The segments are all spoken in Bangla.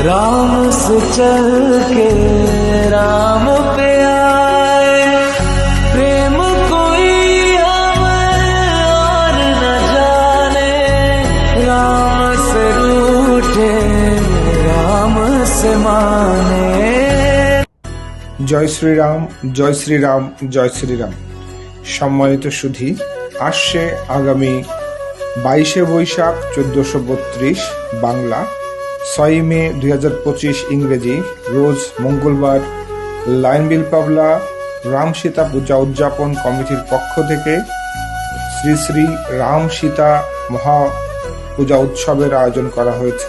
राम से चल के राम पे आए, प्रेम कोई हमें और न जाने, राम से रूठे राम से माने। জয় শ্রীরাম, জয় শ্রীরাম, জয় শ্রীরাম। সম্মানিত সুধী, আসছে আগামী 22শে বৈশাখ 1432 বাংলা, 6 মে 2025 ইংরেজি, রোজ মঙ্গলবার, লাইনবিল পাবলা রাম সীতা পূজা উদযাপন কমিটির পক্ষ থেকে শ্রী শ্রী রাম সীতা মহা পূজা উৎসবের আয়োজন করা হয়েছে।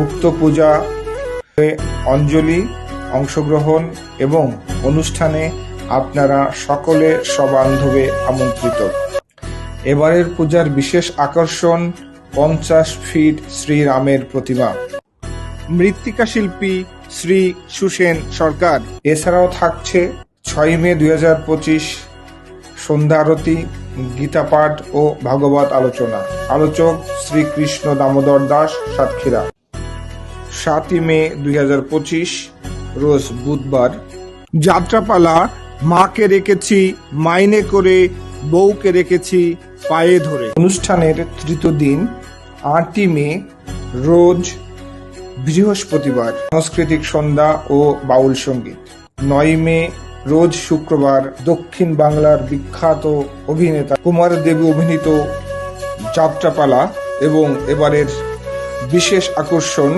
উক্ত পূজা অঞ্জলি, অংশগ্রহণ এবং অনুষ্ঠানে আপনারা সকলে সবান্ধবে আমন্ত্রিত। এবারের পূজার বিশেষ আকর্ষণ 50 ফিট শ্রীরামের প্রতিমা, মৃত্তিকা শিল্পী শ্রী সুসেন সরকার। এছাড়াও থাকছে 6 মে 2025 সন্ধ্যা আরতি, গীতা পাঠ ও ভাগবত আলোচনা। আলোচক শ্রীকৃষ্ণ দামোদর দাস সাতক্ষীরা। 7 মে 2025 রোজ বুধবার, যাত্রাপালা মাকে রেখেছি মাইনে করে, বউকে রেখেছি পায়ে ধরে। অনুষ্ঠানের তৃতীয় দিন 8 মে রোজ বৃহস্পতিবার, সাংস্কৃতিক সন্ধ্যা ও বাউল সঙ্গীত। 9 মে রোজ শুক্রবার, দক্ষিণ বাংলার বিখ্যাত অভিনেতা কুমার দেবী অভিনীত যাত্রাপালা এবং এবারের বিশেষ আকর্ষণ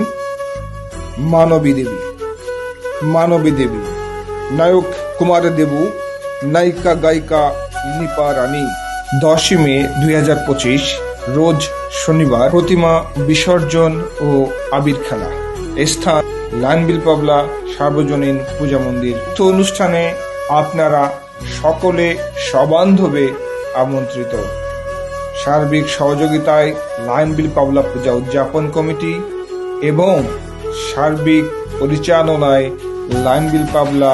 মানবী দেবী, নায়ক কুমার দেবু, নায়িকা গায়িকা নিপা রানী। 10 মে 2025 রোজ শনিবার, প্রতিমা বিসর্জন ও আবির খেলা। স্থান লাইনবিল পাবলা সার্বজনীন পূজা মন্দির। তো অনুষ্ঠানে আপনারা সকলে সবান্ধবে আমন্ত্রিত। সার্বিক সহযোগিতায় লাইনবিল পাবলা পূজা উদযাপন কমিটি এবং সার্বিক পরিচালনায় লাইনবিল পাবলা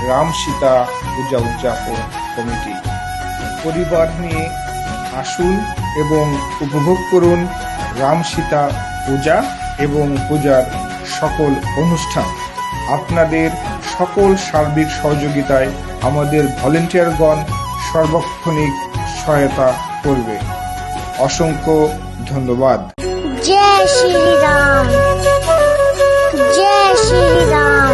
রাম সীতা পূজা উদযাপন কমিটি। পরিবার নিয়ে আসুন এবং উপভোগ করুন রাম সীতা পূজা এবং পূজার সকল অনুষ্ঠান। আপনাদের সকল সার্বিক সহযোগিতায় আমাদের ভলেন্টিয়ারগণ সর্বক্ষণিক সহায়তা করবে। অসংখ্য ধন্যবাদ। জয় শ্রীরাম।